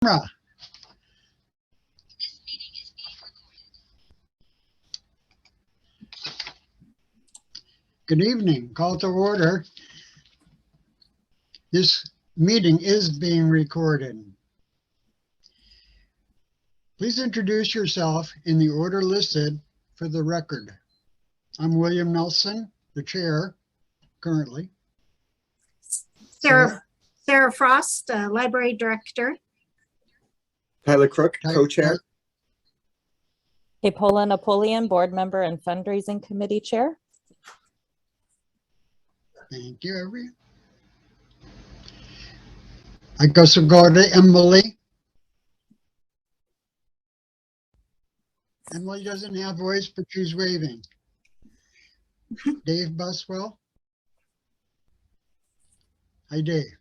camera. Good evening. Call to order. This meeting is being recorded. Please introduce yourself in the order listed for the record. I'm William Nelson, the chair currently. Sarah Frost, library director. Tyler Crook, co-chair. Hey, Paula Napoleon, board member and fundraising committee chair. Thank you, everyone. I guess we'll go to Emily. Emily doesn't have voice, but she's waving. Dave Buswell. Hi, Dave.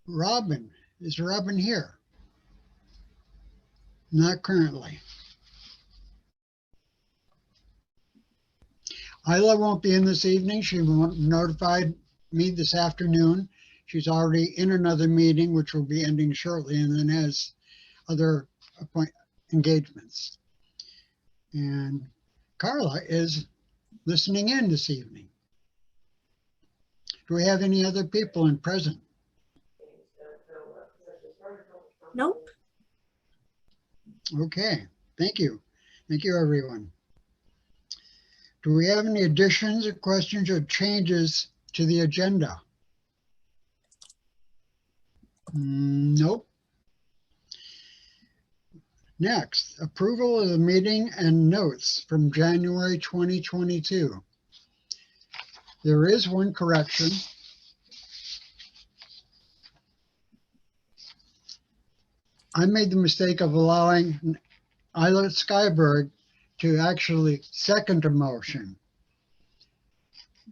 Robin. Is Robin here? Not currently. Isla won't be in this evening. She notified me this afternoon. She's already in another meeting, which will be ending shortly, and then has other engagements. And Carla is listening in this evening. Do we have any other people in present? Nope. Okay, thank you. Thank you, everyone. Do we have any additions or questions or changes to the agenda? Nope. Next, approval of the meeting and notes from January 2022. There is one correction. I made the mistake of allowing Isla Skyberg to actually second a motion.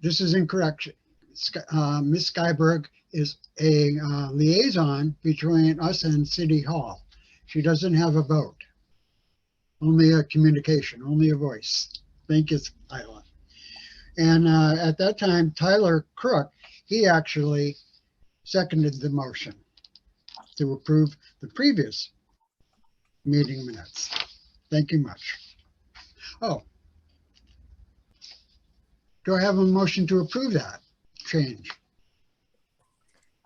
This is incorrect. Ms. Skyberg is a liaison between us and City Hall. She doesn't have a vote, only a communication, only a voice. Thank you, Isla. And at that time, Tyler Crook, he actually seconded the motion to approve the previous meeting minutes. Thank you much. Oh, do I have a motion to approve that change?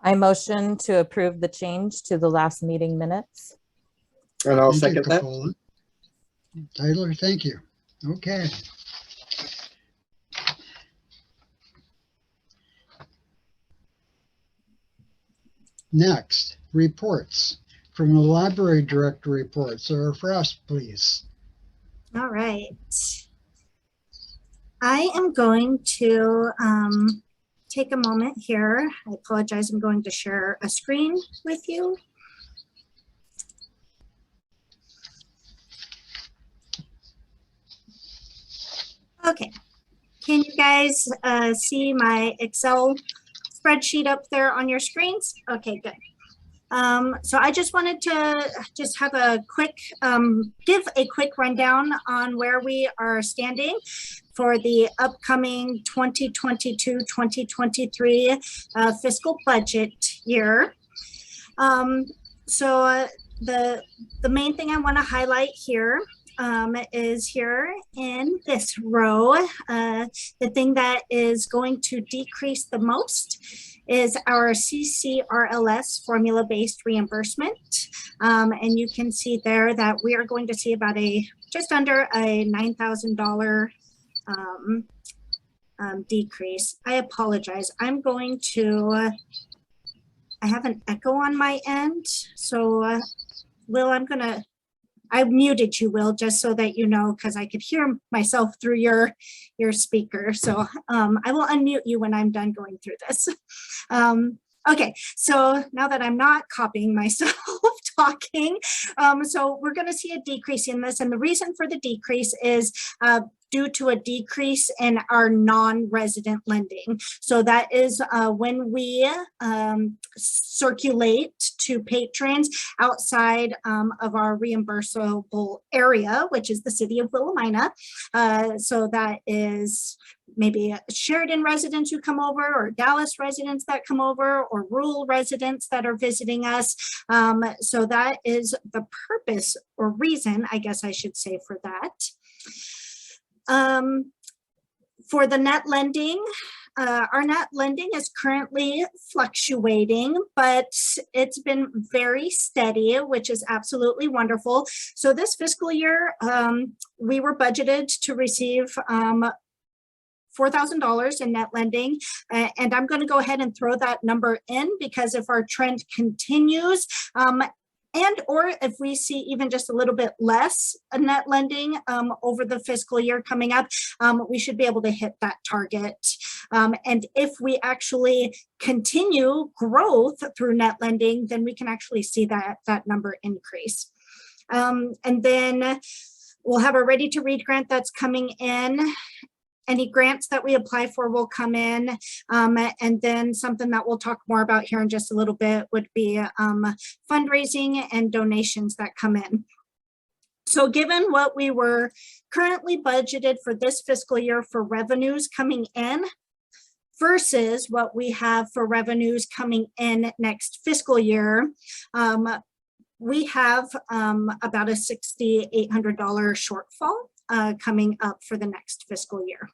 I motion to approve the change to the last meeting minutes. And I'll Thank you, second that. Capola. Tyler, thank you. Okay. Next, reports from the library director report. Sarah Frost, please. All right. I am going to take a moment here. I apologize. I'm going to share a screen with you. Okay. Can you guys see my Excel spreadsheet up there on your screens? Okay, good. So I just wanted to just have a quick, give a quick rundown on where we are standing for the upcoming 2022-2023 fiscal budget year. So the main thing I want to highlight here is here in this row. The thing that is going to decrease the most is our CCRLS formula-based reimbursement. And you can see there that we are going to see about just under a $9,000 decrease. I apologize. I'm going to, I have an echo on my end. So Will, I muted you, Will, just so that you know, because I could hear myself through your speaker. So I will unmute you when I'm done going through this. Okay, so now that I'm not copying myself talking, so we're going to see a decrease in this. And the reason for the decrease is due to a decrease in our non-resident lending. So that is when we circulate to patrons outside of our reimbursable area, which is the city of Willamina. So that is maybe Sheridan residents who come over, or Dallas residents that come over, or rural residents that are visiting us. So that is the purpose or reason, I guess I should say, for that. For the net lending, our net lending is currently fluctuating, but it's been very steady, which is absolutely wonderful. So this fiscal year, we were budgeted to receive $4,000 in net lending, and I'm going to go ahead and throw that number in, because if our trend continues, and or if we see even just a little bit less net lending over the fiscal year coming up, we should be able to hit that target. And if we actually continue growth through net lending, then we can actually see that number increase. And then we'll have a Ready to Read grant that's coming in. Any grants that we apply for will come in. And then something that we'll talk more about here in just a little bit would be fundraising and donations that come in. So given what we were currently budgeted for this fiscal year for revenues coming in versus what we have for revenues coming in next fiscal year, we have about a $6,800 shortfall coming up for the next fiscal year.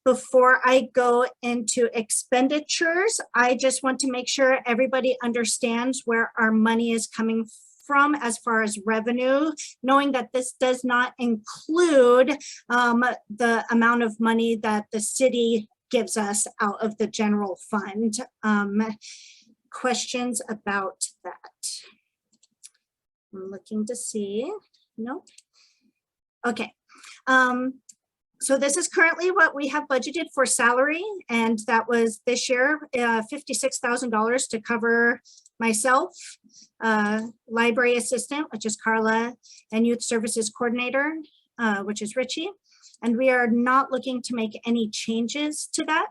Before I go into expenditures, I just want to make sure everybody understands where our money is coming from as far as revenue, knowing that this does not include the amount of money that the city gives us out of the general fund. Questions about that? I'm looking to see. No. Okay. So this is currently what we have budgeted for salary, and that was this year $56,000 to cover myself, library assistant, which is Carla, and youth services coordinator, which is Richie. And we are not looking to make any changes to that.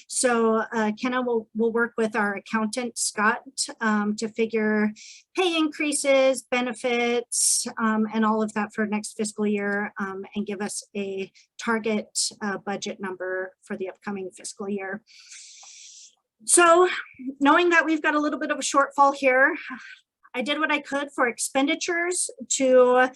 So Kenna will work with our accountant, Scott, to figure pay increases, benefits, and all of that for next fiscal year, and give us a target budget number for the upcoming fiscal year. So knowing that we've got a little bit of a shortfall here, I did what I could for expenditures to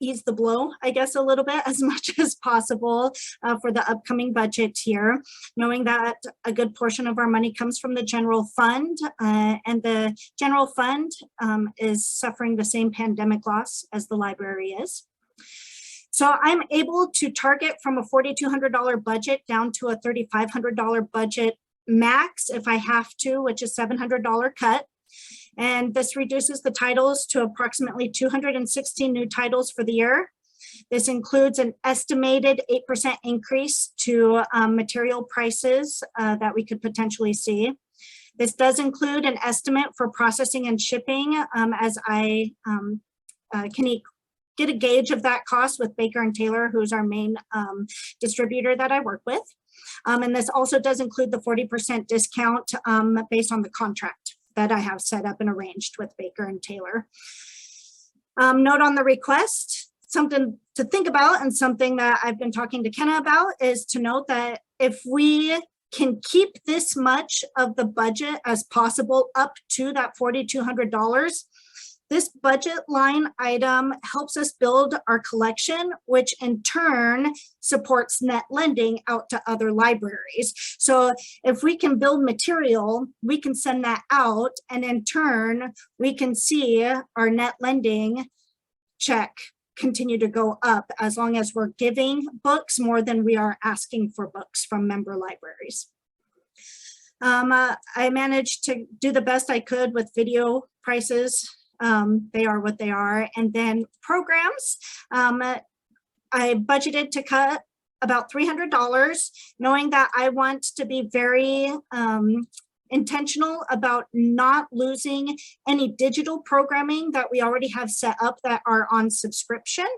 ease the blow, I guess, a little bit as much as possible for the upcoming budget here, knowing that a good portion of our money comes from the general fund, and the general fund is suffering the same pandemic loss as the library is. So I'm able to target from a $4,200 budget down to a $3,500 budget max if I have to, which is $700 cut. And this reduces the titles to approximately 216 new titles for the year. This includes an estimated 8% increase to material prices that we could potentially see. This does include an estimate for processing and shipping, as I can get a gauge of that cost with Baker & Taylor, who's our main distributor that I work with. And this also does include the 40% discount based on the contract that I have set up and arranged with Baker & Taylor. Note on the request, something to think about and something that I've been talking to Kenna about is to note that if we can keep this much of the budget as possible up to that $4,200, this budget line item helps us build our collection, which in turn supports net lending out to other libraries. So if we can build material, we can send that out, and in turn, we can see our net lending check continue to go up as long as we're giving books more than we are asking for books from member libraries. I managed to do the best I could with video prices. They are what they are. And then programs, I budgeted to cut about $300, knowing that I want to be very intentional about not losing any digital programming that we already have set up that are on subscription.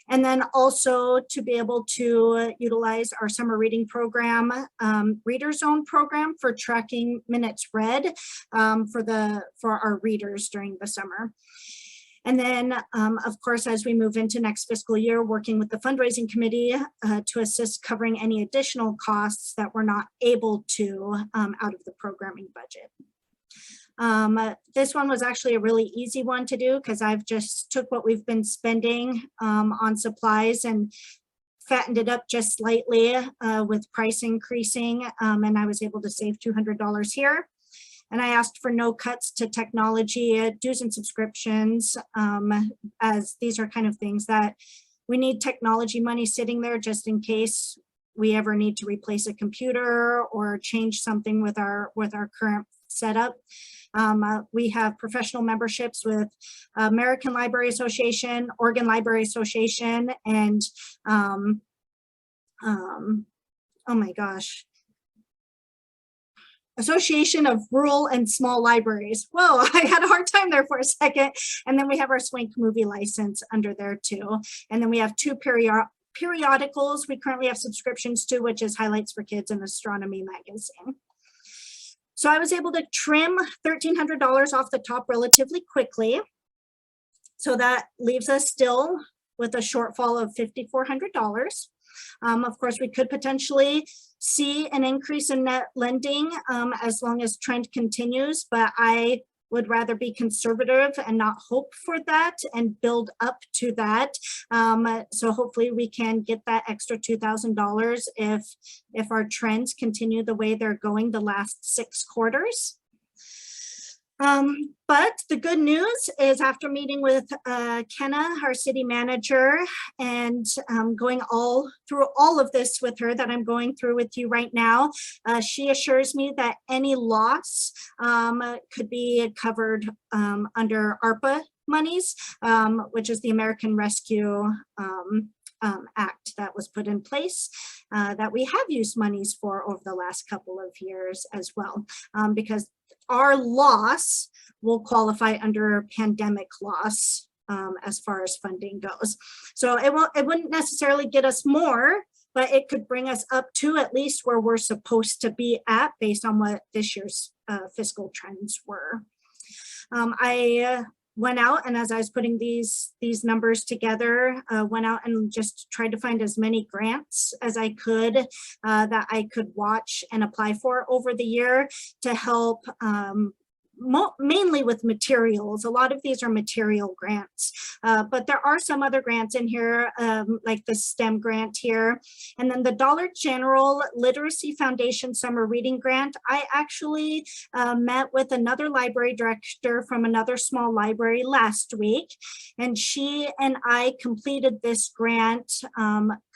And then also to be able to utilize our summer reading program, Reader Zone program for tracking minutes read for our readers during the summer. And then, of course, as we move into next fiscal year, working with the fundraising committee to assist covering any additional costs that we're not able to out of the programming budget. This one was actually a really easy one to do because I've just took what we've been spending on supplies and fattened it up just slightly with price increasing, and I was able to save $200 here. And I asked for no cuts to technology dues and subscriptions, as these are kind of things that we need technology money sitting there just in case we ever need to replace a computer or change something with our current setup. We have professional memberships with American Library Association, Oregon Library Association, and oh my gosh, Association of Rural and Small Libraries. Whoa, I had a hard time there for a second. And then we have our Swank movie license under there too. And then we have two periodicals we currently have subscriptions to, which is Highlights for Kids and Astronomy Magazine. So I was able to trim $1,300 off the top relatively quickly. So that leaves us still with a shortfall of $5,400. Of course, we could potentially see an increase in net lending as long as trend continues, but I would rather be conservative and not hope for that and build up to that. So hopefully we can get that extra $2,000 if our trends continue the way they're going the last 6 quarters. But the good news is after meeting with Kenna, our city manager, and going through all of this with her that I'm going through with you right now, she assures me that any loss could be covered under ARPA monies, which is the American Rescue Act that was put in place that we have used monies for over the last couple of years as well, because our loss will qualify under pandemic loss as far as funding goes. So it wouldn't necessarily get us more, but it could bring us up to at least where we're supposed to be at based on what this year's fiscal trends were. I went out, and as I was putting these numbers together, went out and just tried to find as many grants as I could that I could watch and apply for over the year to help mainly with materials. A lot of these are material grants, but there are some other grants in here, like the STEM grant here. And then the Dollar General Literacy Foundation Summer Reading Grant. I actually met with another library director from another small library last week, and she and I completed this grant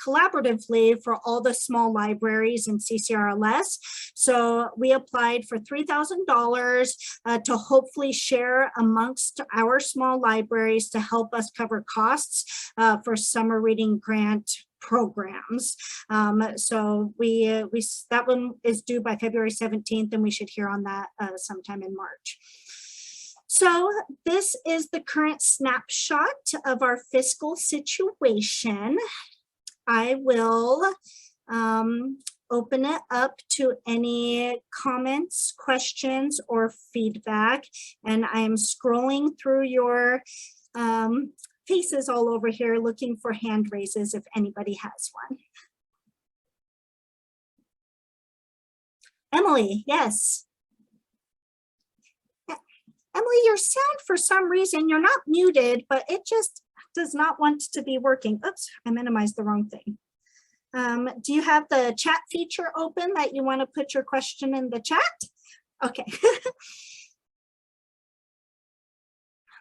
collaboratively for all the small libraries in CCRLS. So we applied for $3,000 to hopefully share amongst our small libraries to help us cover costs for summer reading grant programs. So that one is due by February 17th, and we should hear on that sometime in March. So this is the current snapshot of our fiscal situation. I will open it up to any comments, questions, or feedback. And I am scrolling through your faces all over here looking for hand raises if anybody has one. Emily, yes. Emily, your sound, for some reason, you're not muted, but it just does not want to be working. Oops, I minimized the wrong thing. Do you have the chat feature open that you want to put your question in the chat? Okay.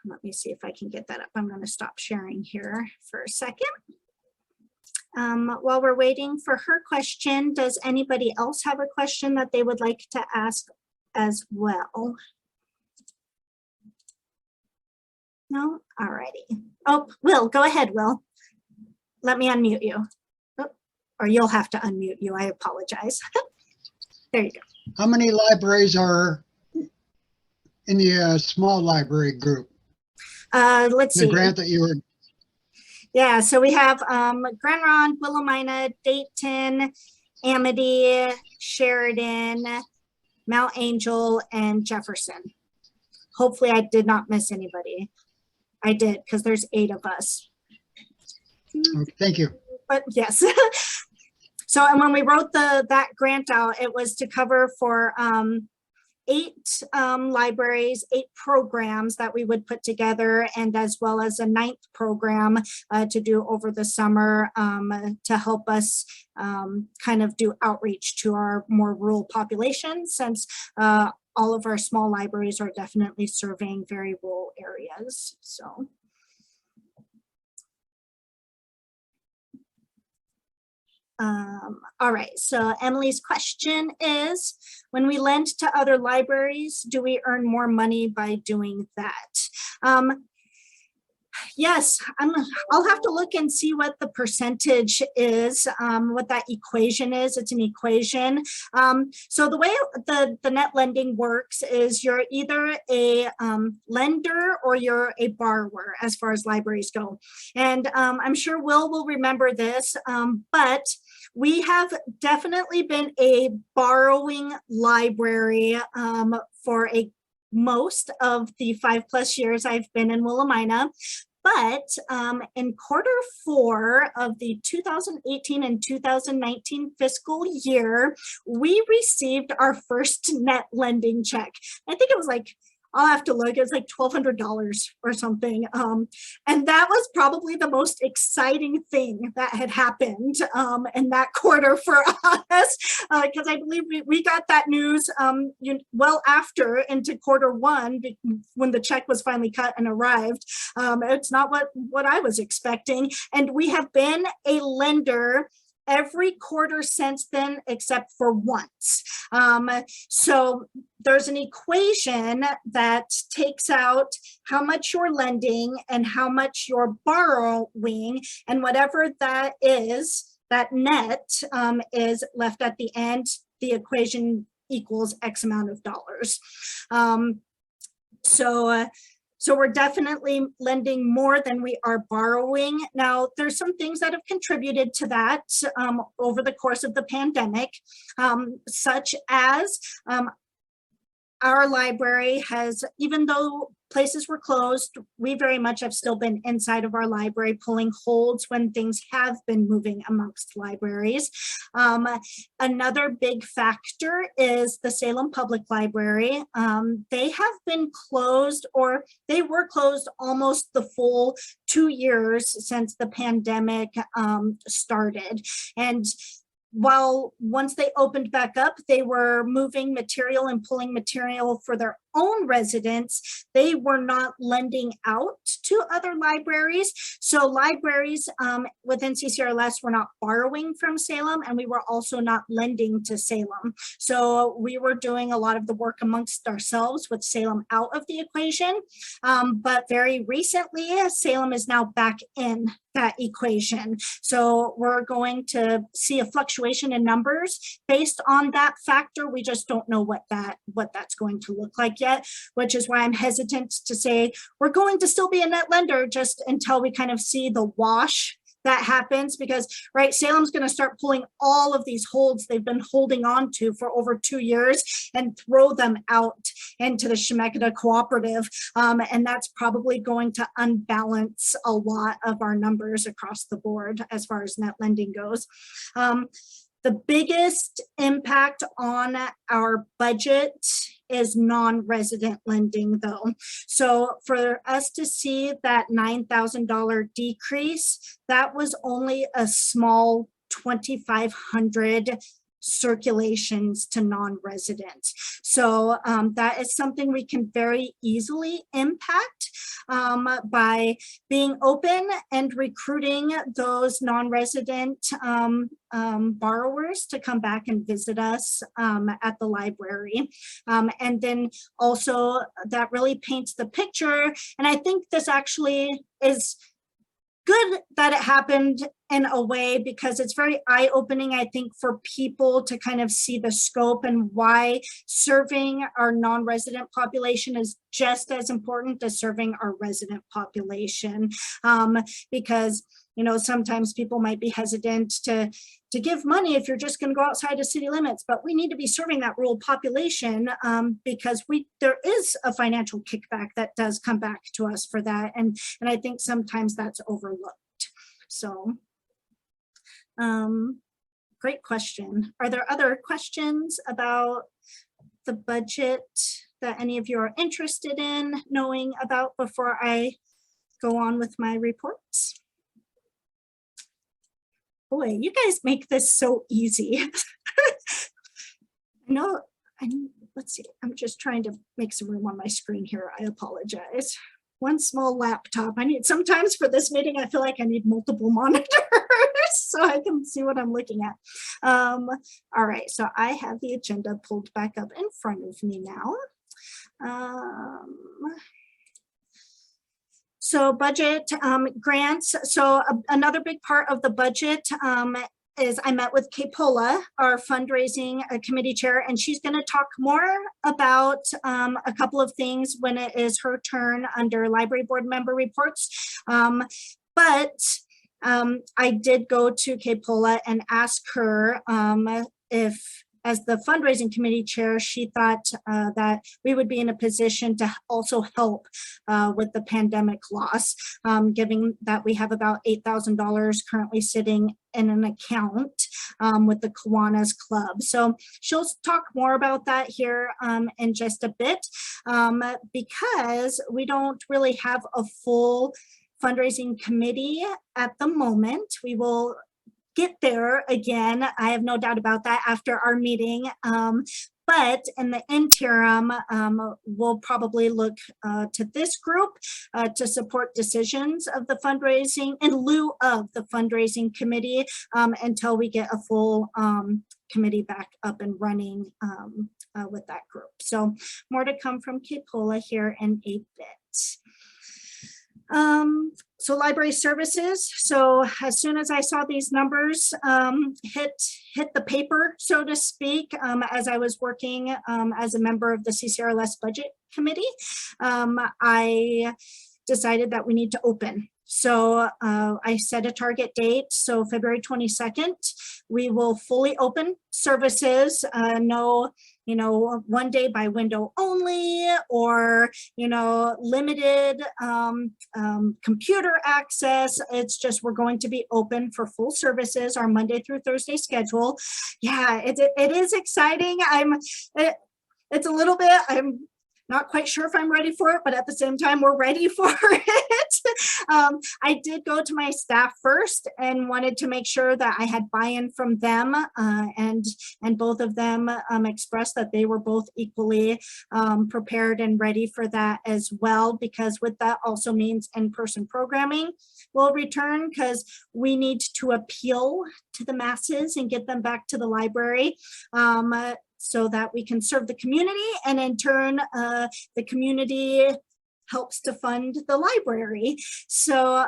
Let me see if I can get that up. I'm going to stop sharing here for a second. While we're waiting for her question, does anybody else have a question that they would like to ask as well? No? All righty. Oh, Will, go ahead, Will. Let me unmute you. Or you'll have to unmute you. I apologize. There you go. How many libraries are in the small library group? Let's see. The grant that you were. Yeah, so we have Grand Ronde, Willamina, Dayton, Amity, Sheridan, Mount Angel, and Jefferson. Hopefully I did not miss anybody. I did, because there's 8 of us. Okay, thank you. But yes. So, and when we wrote that grant out, it was to cover for 8 libraries, 8 programs that we would put together, and as well as a 9th program to do over the summer to help us kind of do outreach to our more rural population, since all of our small libraries are definitely serving very rural areas. So. All right, so Emily's question is, when we lend to other libraries, do we earn more money by doing that? Yes, I'll have to look and see what the percentage is, what that equation is. It's an equation. So the way the net lending works is you're either a lender or you're a borrower as far as libraries go. And I'm sure Will remember this, but we have definitely been a borrowing library for most of the 5+ years I've been in Willamina. But in Q4 of the 2018 and 2019 fiscal year, we received our first net lending check. I think it was like, I'll have to look, it was like $1,200 or something. And that was probably the most exciting thing that had happened in that quarter for us, because I believe we got that news well after into Q1 when the check was finally cut and arrived. It's not what I was expecting. And we have been a lender every quarter since then, except for once. So there's an equation that takes out how much you're lending and how much you're borrowing, and whatever that is, that net is left at the end. The equation equals X amount of dollars. So we're definitely lending more than we are borrowing. Now, there's some things that have contributed to that over the course of the pandemic, such as our library has, even though places were closed, we very much have still been inside of our library pulling holds when things have been moving amongst libraries. Another big factor is the Salem Public Library. They have been closed, or they were closed almost the full 2 years since the pandemic started. And while once they opened back up, they were moving material and pulling material for their own residents, they were not lending out to other libraries. So libraries within CCRLS were not borrowing from Salem, and we were also not lending to Salem. So we were doing a lot of the work amongst ourselves with Salem out of the equation. But very recently, Salem is now back in that equation. So we're going to see a fluctuation in numbers based on that factor. We just don't know what that's going to look like yet, which is why I'm hesitant to say we're going to still be a net lender just until we kind of see the wash that happens, because right, Salem's going to start pulling all of these holds they've been holding on to for over 2 years and throw them out into the Chemeketa cooperative, and that's probably going to unbalance a lot of our numbers across the board as far as net lending goes. The biggest impact on our budget is non-resident lending though. So for us to see that $9,000 decrease, that was only a small 2,500 circulations to non-residents. So that is something we can very easily impact by being open and recruiting those non-resident borrowers to come back and visit us at the library. And then also that really paints the picture. And I think this actually is good that it happened in a way, because it's very eye-opening, I think, for people to kind of see the scope and why serving our non-resident population is just as important as serving our resident population. Because sometimes people might be hesitant to give money if you're just going to go outside of city limits, but we need to be serving that rural population because there is a financial kickback that does come back to us for that. And I think sometimes that's overlooked. So great question. Are there other questions about the budget that any of you are interested in knowing about before I go on with my reports? Boy, you guys make this so easy. Let's see, I'm just trying to make some room on my screen here. I apologize. One small laptop. Sometimes for this meeting, I feel like I need multiple monitors so I can see what I'm looking at. All right, so I have the agenda pulled back up in front of me now. So budget grants. So another big part of the budget is I met with Capola, our fundraising committee chair, and she's going to talk more about a couple of things when it is her turn under library board member reports. But I did go to Capola and ask her if, as the fundraising committee chair, she thought that we would be in a position to also help with the pandemic loss, given that we have about $8,000 currently sitting in an account with the Kiwanis Club. So she'll talk more about that here in just a bit because we don't really have a full fundraising committee at the moment. We will get there again. I have no doubt about that after our meeting. But in the interim, we'll probably look to this group to support decisions of the fundraising in lieu of the fundraising committee until we get a full committee back up and running with that group. So more to come from Capola here in a bit. So library services. So as soon as I saw these numbers hit the paper, so to speak, as I was working as a member of the CCRLS budget committee, I decided that we need to open. So I set a target date. So February 22nd, we will fully open services. No, one day by window only, or, limited computer access. It's just, we're going to be open for full services, our Monday through Thursday schedule. Yeah, it is exciting. It's a little bit, I'm not quite sure if I'm ready for it, but at the same time, we're ready for it. I did go to my staff first and wanted to make sure that I had buy-in from them, and both of them expressed that they were both equally prepared and ready for that as well, because with that also means in-person programming will return, because we need to appeal to the masses and get them back to the library. So that we can serve the community, and in turn, the community helps to fund the library. So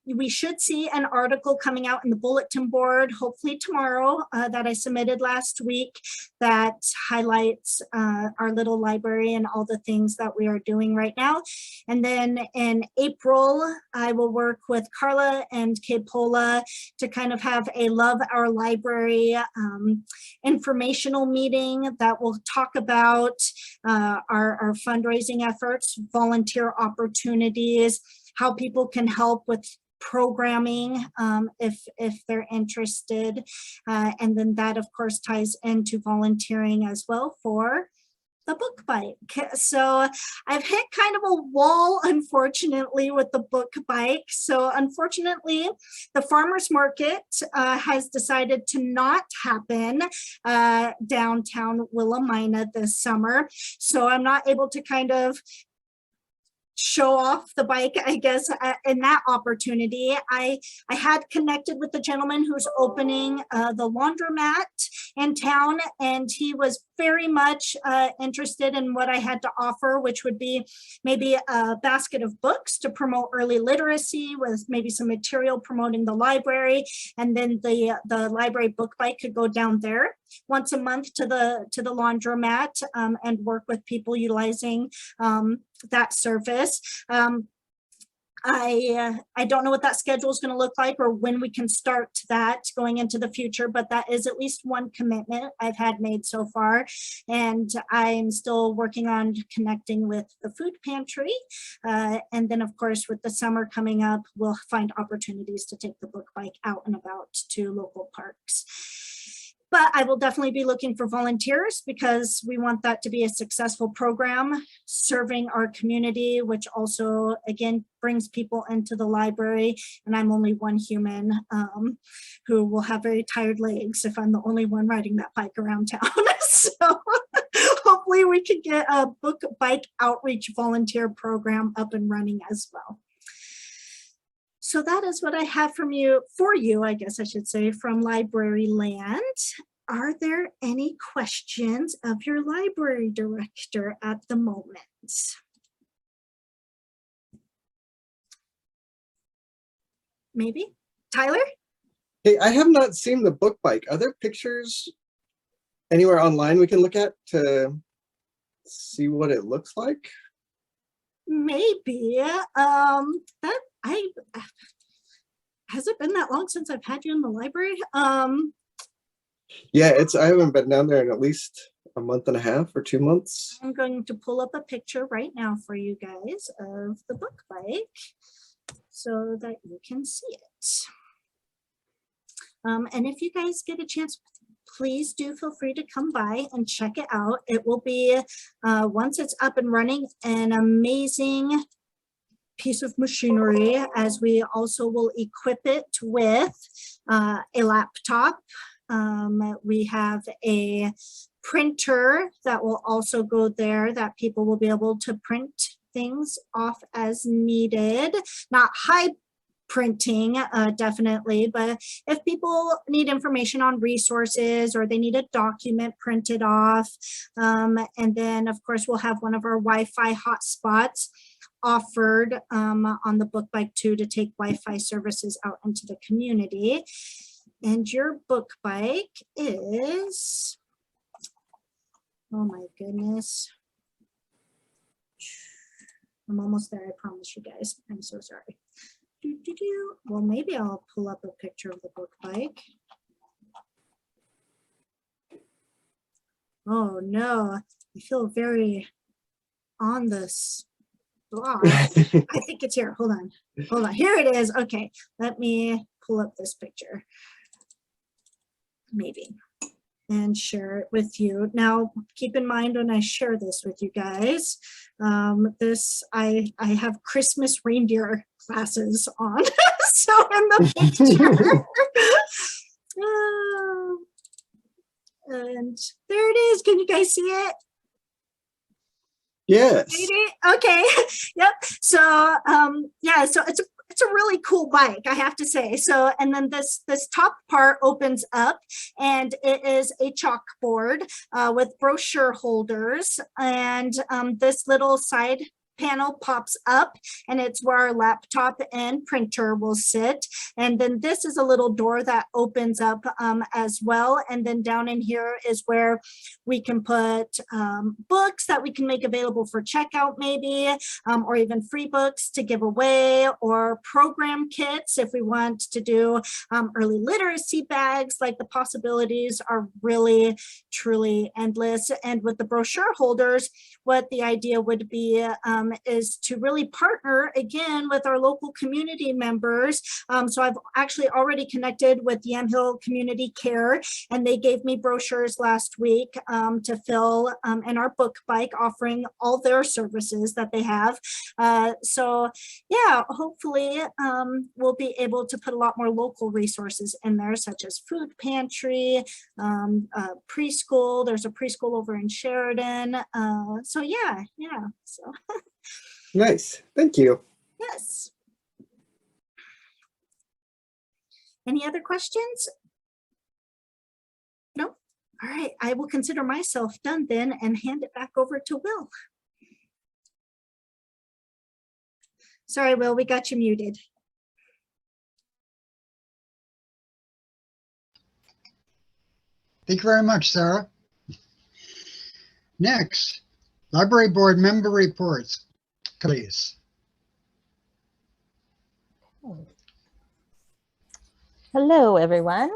we should see an article coming out in the bulletin board, hopefully tomorrow, that I submitted last week, that highlights our little library and all the things that we are doing right now. And then in April, I will work with Carla and Capola to kind of have a Love Our Library informational meeting that will talk about our fundraising efforts, volunteer opportunities, how people can help with programming if they're interested. And then that, of course, ties into volunteering as well for the book bike. So I've hit kind of a wall, unfortunately, with the book bike. So unfortunately, the farmers market has decided to not happen downtown Willamina this summer. So I'm not able to kind of show off the bike, I guess, in that opportunity. I had connected with the gentleman who's opening the laundromat in town, and he was very much interested in what I had to offer, which would be maybe a basket of books to promote early literacy, with maybe some material promoting the library, and then the library book bike could go down there once a month to the laundromat and work with people utilizing that service. I don't know what that schedule is going to look like or when we can start that going into the future, but that is at least one commitment I've had made so far. And I'm still working on connecting with the food pantry. And then, of course, with the summer coming up, we'll find opportunities to take the book bike out and about to local parks. But I will definitely be looking for volunteers because we want that to be a successful program serving our community, which also, again, brings people into the library. And I'm only one human who will have very tired legs if I'm the only one riding that bike around town. So hopefully we can get a book bike outreach volunteer program up and running as well. So that is what I have for you, I guess I should say, from Library Land. Are there any questions of your library director at the moment? Maybe? Tyler? Hey, I have not seen the book bike. Are there pictures anywhere online we can look at to see what it looks like? Maybe. Has it been that long since I've had you in the library? Yeah, I haven't been down there in at least a month and a half or 2 months. I'm going to pull up a picture right now for you guys of the book bike so that you can see it. And if you guys get a chance, please do feel free to come by and check it out. It will be, once it's up and running, an amazing piece of machinery, as we also will equip it with a laptop. We have a printer that will also go there that people will be able to print things off as needed. Not high printing, definitely, but if people need information on resources or they need a document printed off, and then of course we'll have one of our Wi-Fi hotspots offered on the book bike too, to take Wi-Fi services out into the community. And your book bike is, oh my goodness, I'm almost there, I promise you guys. I'm so sorry. Well, maybe I'll pull up a picture of the book bike. Oh no, I feel very on this blog. I think it's here. Hold on. Here it is. Okay, let me pull up this picture. Maybe. And share it with you. Now, keep in mind when I share this with you guys, I have Christmas reindeer glasses on. So in the picture. And there it is. Can you guys see it? Yes. Okay. Yep. So yeah, so it's a really cool bike, I have to say. So, and then this top part opens up and it is a chalkboard with brochure holders, and this little side panel pops up and it's where our laptop and printer will sit. And then this is a little door that opens up as well. And then down in here is where we can put books that we can make available for checkout maybe, or even free books to give away, or program kits if we want to do early literacy bags. Like, the possibilities are really, truly endless. And with the brochure holders, what the idea would be is to really partner again with our local community members. So I've actually already connected with Yamhill Community Care, and they gave me brochures last week to fill in our book bike, offering all their services that they have. So yeah, hopefully we'll be able to put a lot more local resources in there, such as food pantry, preschool. There's a preschool over in Sheridan. So yeah. So Nice. Thank you. yes. Any other questions? No? All right, I will consider myself done then and hand it back over to Will. Sorry, Will, we got you muted. Thank you very much, Sarah. Next, library board member reports, please. Hello, everyone.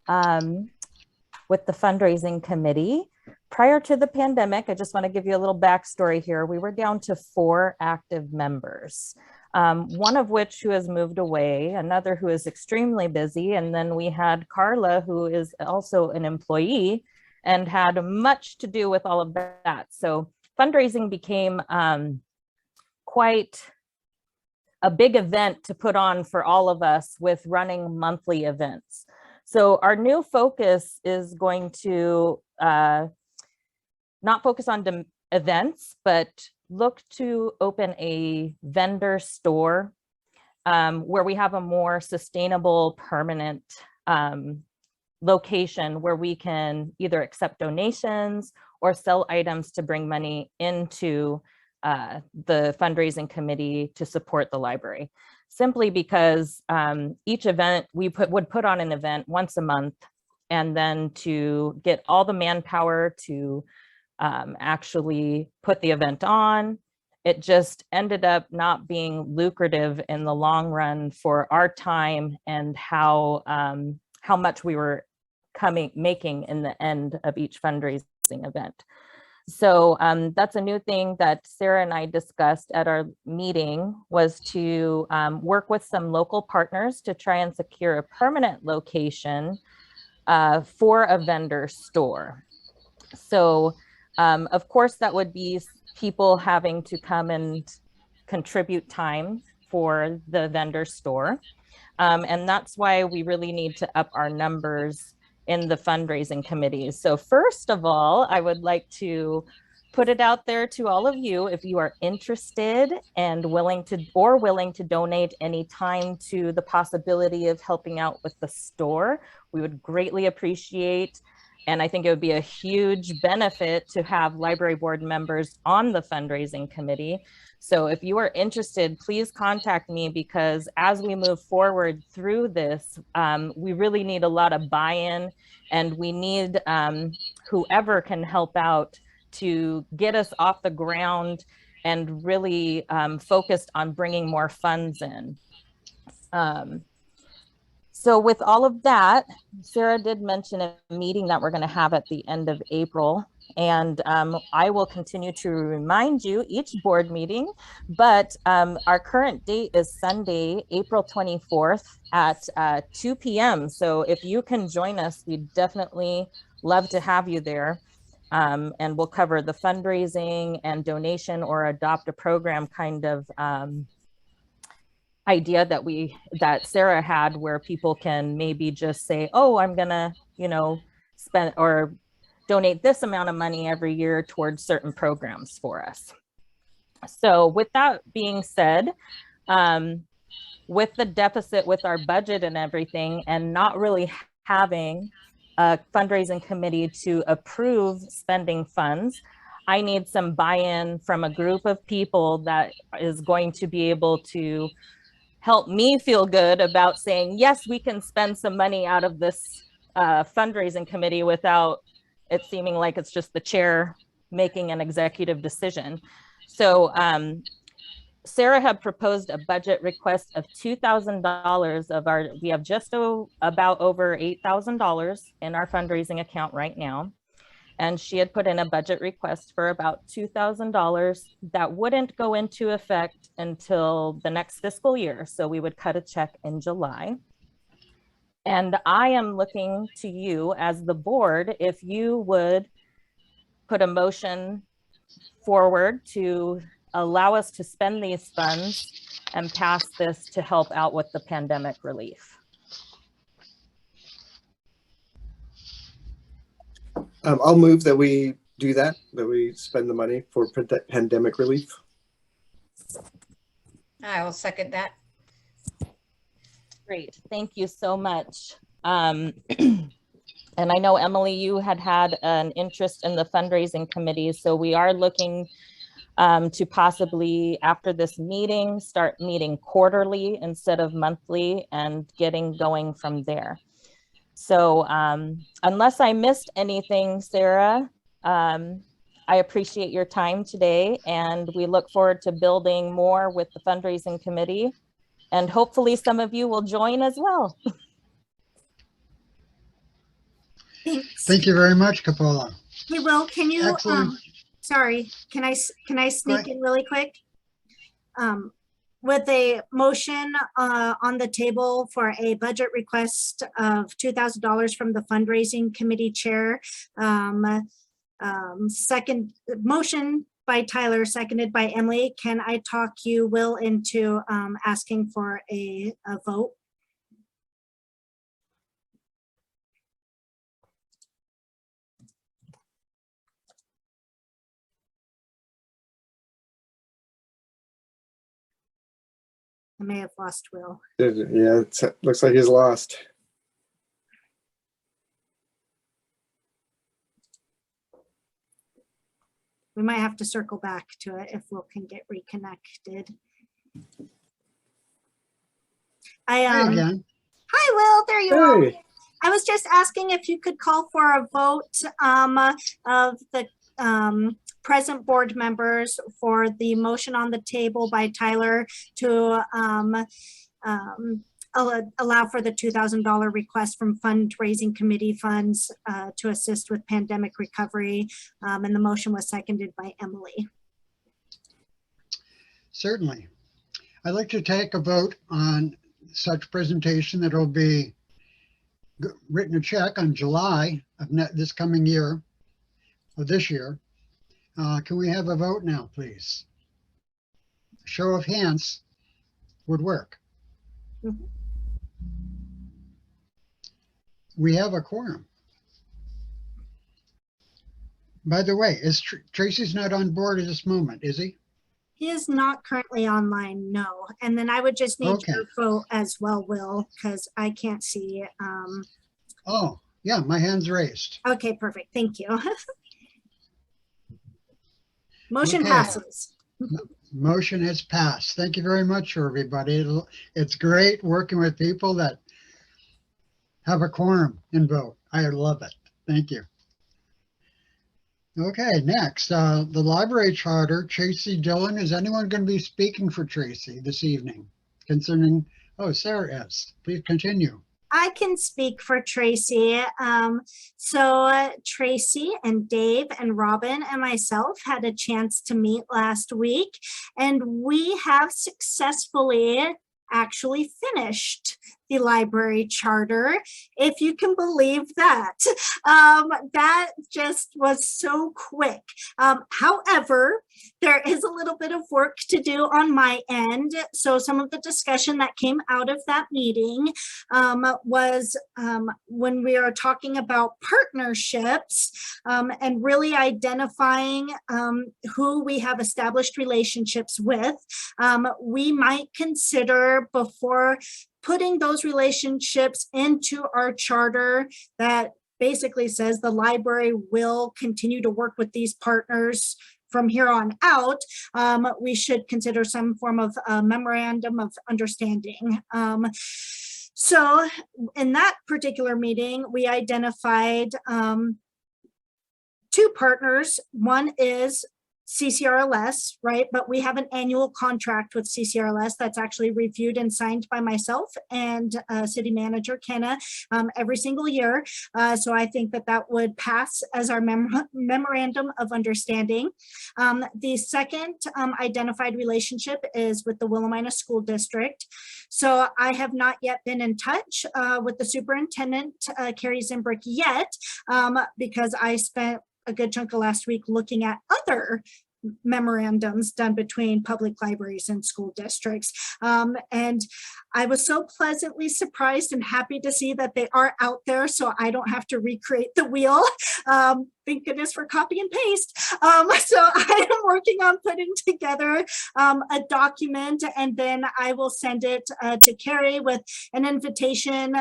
With the fundraising committee, prior to the pandemic, I just want to give you a little backstory here. We were down to 4 active members, one of which who has moved away, another who is extremely busy, and then we had Carla, who is also an employee and had much to do with all of that. So fundraising became quite a big event to put on for all of us with running monthly events. So our new focus is going to not focus on events, but look to open a vendor store where we have a more sustainable, permanent location where we can either accept donations or sell items to bring money into the fundraising committee to support the library. Simply because each event, we would put on an event once a month, and then to get all the manpower to actually put the event on, it just ended up not being lucrative in the long run for our time and how much we were making in the end of each fundraising event. So that's a new thing that Sarah and I discussed at our meeting, was to work with some local partners to try and secure a permanent location for a vendor store. So of course, that would be people having to come and contribute time for the vendor store. And that's why we really need to up our numbers in the fundraising committees. So first of all, I would like to put it out there to all of you, if you are interested and willing to donate any time to the possibility of helping out with the store, we would greatly appreciate. And I think it would be a huge benefit to have library board members on the fundraising committee. So if you are interested, please contact me, because as we move forward through this, we really need a lot of buy-in, and we need whoever can help out to get us off the ground and really focused on bringing more funds in. So with all of that, Sarah did mention a meeting that we're going to have at the end of April. And I will continue to remind you each board meeting, but our current date is Sunday, April 24th at 2 p.m. So if you can join us, we'd definitely love to have you there. And we'll cover the fundraising and donation or adopt a program kind of idea that Sarah had, where people can maybe just say, oh, I'm gonna, spend or donate this amount of money every year towards certain programs for us. So with that being said, with the deficit with our budget and everything, and not really having a fundraising committee to approve spending funds, I need some buy-in from a group of people that is going to be able to help me feel good about saying, yes, we can spend some money out of this fundraising committee without it seeming like it's just the chair making an executive decision. So Sarah had proposed a budget request of $2,000 we have just about over $8,000 in our fundraising account right now. And she had put in a budget request for about $2,000 that wouldn't go into effect until the next fiscal year. So we would cut a check in July. And I am looking to you as the board, if you would put a motion forward to allow us to spend these funds and pass this to help out with the pandemic relief. I'll move that we do that we spend the money for pandemic relief. I will second that. Great, thank you so much. And I know, Emily, you had an interest in the fundraising committee, so we are looking to possibly, after this meeting, start meeting quarterly instead of monthly and getting going from there. So unless I missed anything, Sarah, I appreciate your time today, and we look forward to building more with the fundraising committee, and hopefully some of you will join as well. Thanks. Thank you very much, Capola. Hey, Will, can you, Excellent. sorry, can I Go sneak ahead. in really quick? With a motion on the table for a budget request of $2,000 from the fundraising committee chair. Second motion by Tyler, seconded by Emily. Can I talk you, Will, into asking for a vote? I may have lost Will. Yeah, it looks like he's lost. We might have to circle back to it if Will can get reconnected. Hey again. Hi, Will, there you are. Hey, I was just asking if you could call for a vote of the present board members for the motion on the table by Tyler to allow for the $2,000 request from fundraising committee funds to assist with pandemic recovery. And the motion was seconded by Emily. Certainly. I'd like to take a vote on such presentation that will be written a check on July of this coming year, or this year. Can we have a vote now, please? Show of hands would work. Mhm. We have a quorum. By the way, Tracy's not on board at this moment, is he? He is not currently online, no. And then I would just need Okay. your vote as well, Will, because I can't see. Oh, yeah, my hand's raised. Okay, perfect. Thank you. Motion Okay. passes. Motion has passed. Thank you very much, everybody. It's great working with people that have a quorum and vote. I love it. Thank you. Okay, next, the library charter, Tracy Dillon. Is anyone going to be speaking for Tracy this evening concerning, oh, Sarah is. Please continue. I can speak for Tracy. Tracy and Dave and Robin and myself had a chance to meet last week, and we have successfully actually finished the library charter, if you can believe that. That just was so quick. However, there is a little bit of work to do on my end. So some of the discussion that came out of that meeting was when we are talking about partnerships and really identifying who we have established relationships with, we might consider before putting those relationships into our charter that basically says the library will continue to work with these partners from here on out, we should consider some form of memorandum of understanding. So in that particular meeting, we identified two partners. One is CCRLS, right? But we have an annual contract with CCRLS that's actually reviewed and signed by myself and city manager Kenna every single year. So I think that that would pass as our memorandum of understanding. The second identified relationship is with the Willamina School District. So I have not yet been in touch with the superintendent, Carrie Zimbrick, yet because I spent a good chunk of last week looking at other memorandums done between public libraries and school districts. And I was so pleasantly surprised and happy to see that they are out there so I don't have to recreate the wheel. Thank goodness for copy and paste. So I am working on putting together a document, and then I will send it to Carrie with an invitation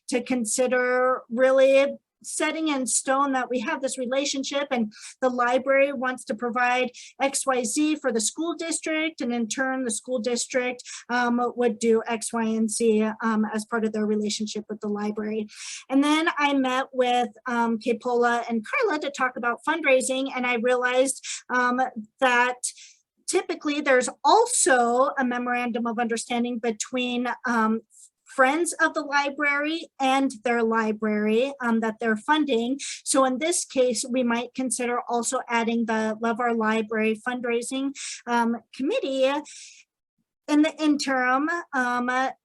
to consider really setting in stone that we have this relationship, and the library wants to provide XYZ for the school district, and in turn the school district would do X, Y, and Z as part of their relationship with the library. And then I met with Capola and Carla to talk about fundraising, and I realized that typically there's also a memorandum of understanding between friends of the library and their library that they're funding. So in this case, we might consider also adding the Love Our Library fundraising committee in the interim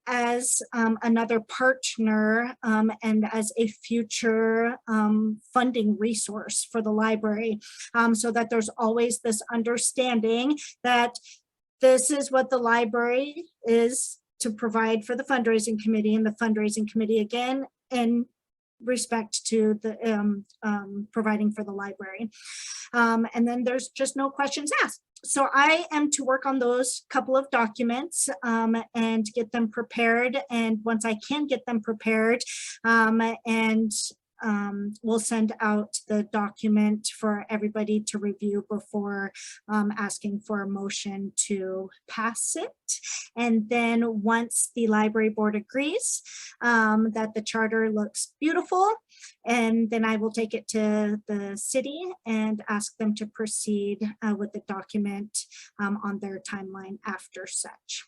as another partner and as a future funding resource for the library, so that there's always this understanding that this is what the library is to provide for the fundraising committee, and the fundraising committee again in respect to the providing for the library. And then there's just no questions asked. So I am to work on those couple of documents and get them prepared. And once I can get them prepared, and we'll send out the document for everybody to review before asking for a motion to pass it. And then once the library board agrees that the charter looks beautiful, and then I will take it to the city and ask them to proceed with the document on their timeline after such.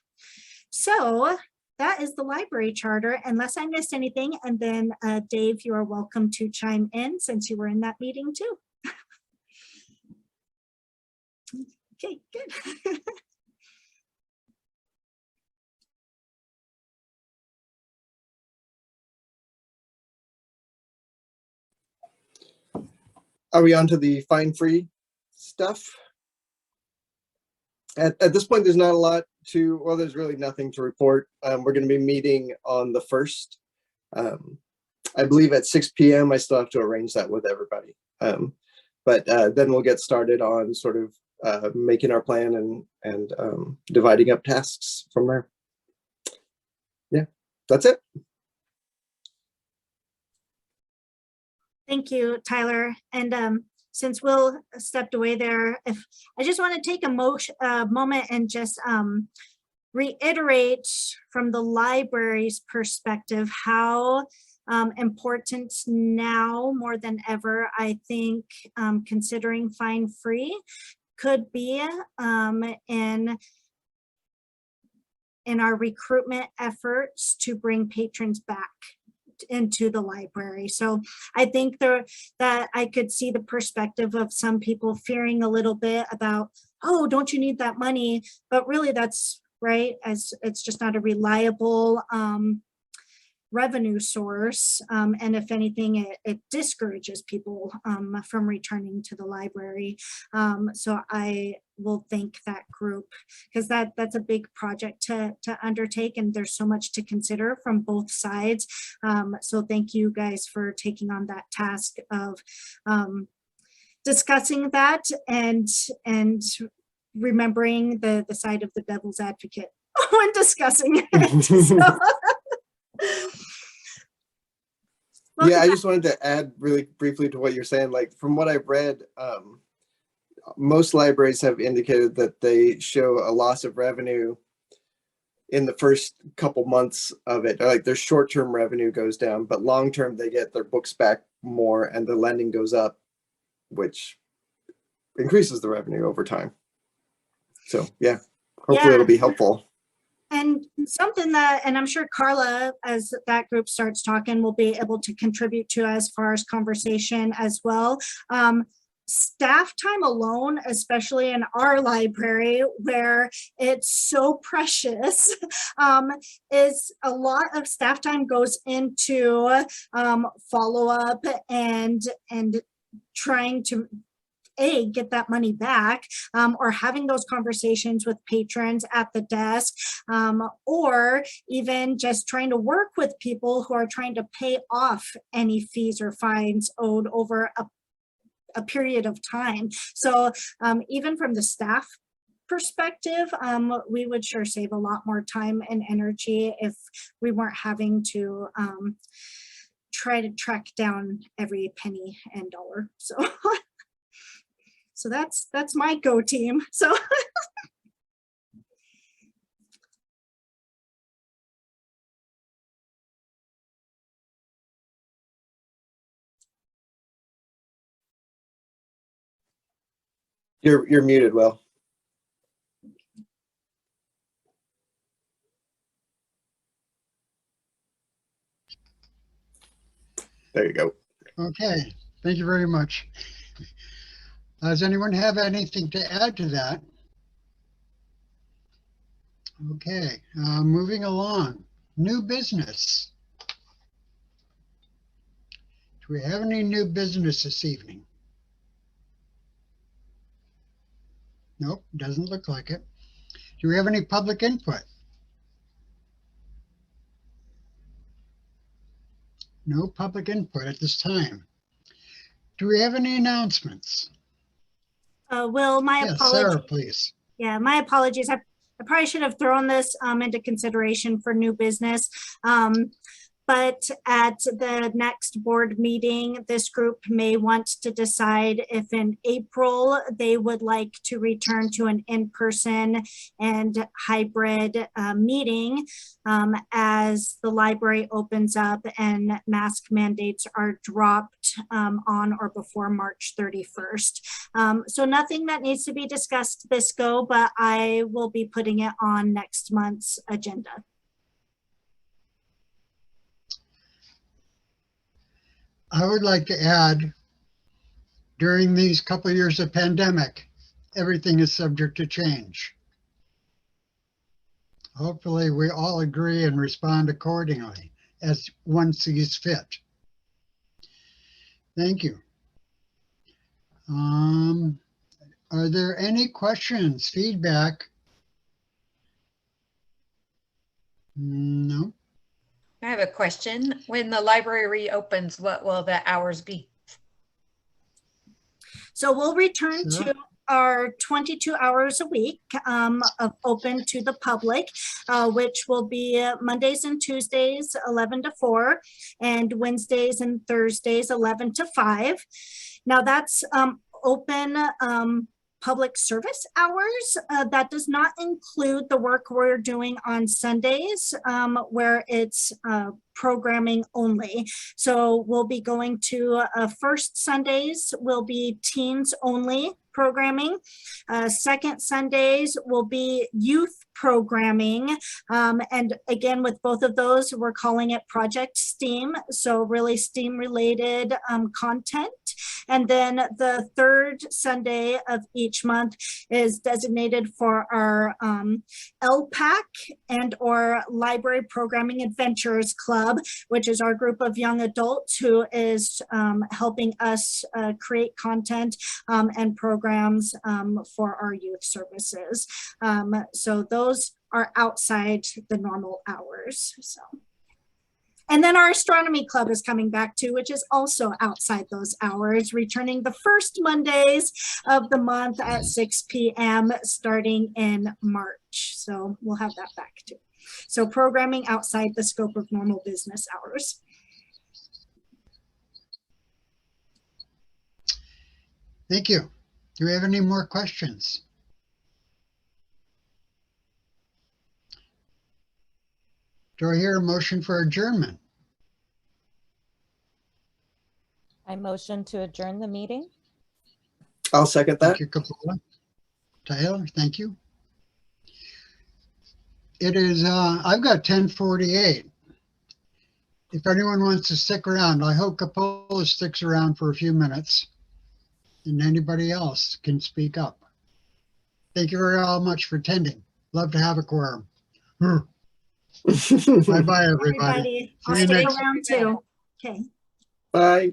So that is the library charter, unless I missed anything. And then Dave, you are welcome to chime in since you were in that meeting too. Okay, good. Are we on to the fine free stuff? At this point, there's not a lot to, well, there's really nothing to report. We're going to be meeting on the 1st. I believe at 6 p.m. I still have to arrange that with everybody. But then we'll get started on sort of making our plan and dividing up tasks from there. Yeah, that's it. Thank you, Tyler. And since Will stepped away there, if I just want to take a moment and just reiterate from the library's perspective how important now more than ever, I think, considering fine free could be in our recruitment efforts to bring patrons back into the library. So I think that I could see the perspective of some people fearing a little bit about, oh, don't you need that money? But really that's right, as it's just not a reliable revenue source. And if anything, it discourages people from returning to the library. So I will thank that group, because that's a big project to undertake, and there's so much to consider from both sides. So thank you guys for taking on that task of discussing that and remembering the side of the devil's advocate when discussing it. So, yeah, I just wanted to add really briefly to what you're saying. Like, from what I've read, most libraries have indicated that they show a loss of revenue in the first couple months of it. Like, their short-term revenue goes down, but long-term they get their books back more and the lending goes up, which increases the revenue over time. So yeah, hopefully it'll be helpful. And something that, and I'm sure Carla, as that group starts talking, will be able to contribute to as far as conversation as well. Staff time alone, especially in our library where it's so precious, is a lot of staff time goes into follow-up and trying to get that money back, or having those conversations with patrons at the desk, or even just trying to work with people who are trying to pay off any fees or fines owed over a period of time. So even from the staff perspective, we would sure save a lot more time and energy if we weren't having to try to track down every penny and dollar. So that's my go team. So You're muted, Will. There you go. Okay, thank you very much. Does anyone have anything to add to that? Okay, moving along. New business. Do we have any new business this evening? Nope, doesn't look like it. Do we have any public input? No public input at this time. Do we have any announcements? Will, my Yes, apologies. Sarah, please. Yeah, my apologies. I probably should have thrown this into consideration for new business. But at the next board meeting, this group may want to decide if in April they would like to return to an in-person and hybrid meeting as the library opens up and mask mandates are dropped on or before March 31st. So nothing that needs to be discussed this go, but I will be putting it on next month's agenda. I would like to add, during these couple of years of pandemic, everything is subject to change. Hopefully we all agree and respond accordingly as one sees fit. Thank you. Are there any questions, feedback? No. I have a question. When the library reopens, what will the hours be? So we'll return Sure. to our 22 hours a week of open to the public, which will be Mondays and Tuesdays, 11 to 4, and Wednesdays and Thursdays, 11 to 5. Now that's open public service hours. That does not include the work we're doing on Sundays, where it's programming only. So we'll be going to first Sundays will be teens only programming. Second Sundays will be youth programming. And again, with both of those, we're calling it Project STEAM. So really STEAM related content. And then the third Sunday of each month is designated for our LPAC and or Library Programming Adventures Club, which is our group of young adults who is helping us create content and programs for our youth services. So those are outside the normal hours. So. And then our astronomy club is coming back too, which is also outside those hours, returning the first Mondays of the month at 6 p.m. starting in March. So we'll have that back too. So programming outside the scope of normal business hours. Thank you. Do we have any more questions? Do I hear a motion for adjournment? I motion to adjourn the meeting. I'll second that. Thank you, Capola. Taylor, thank you. It is, I've got 10:48. If anyone wants to stick around, I hope Capola sticks around for a few minutes and anybody else can speak up. Thank you very much for attending. Love to have a quorum. Bye-bye, everybody. Everybody, I'll See you stick next- around too. Okay. Bye.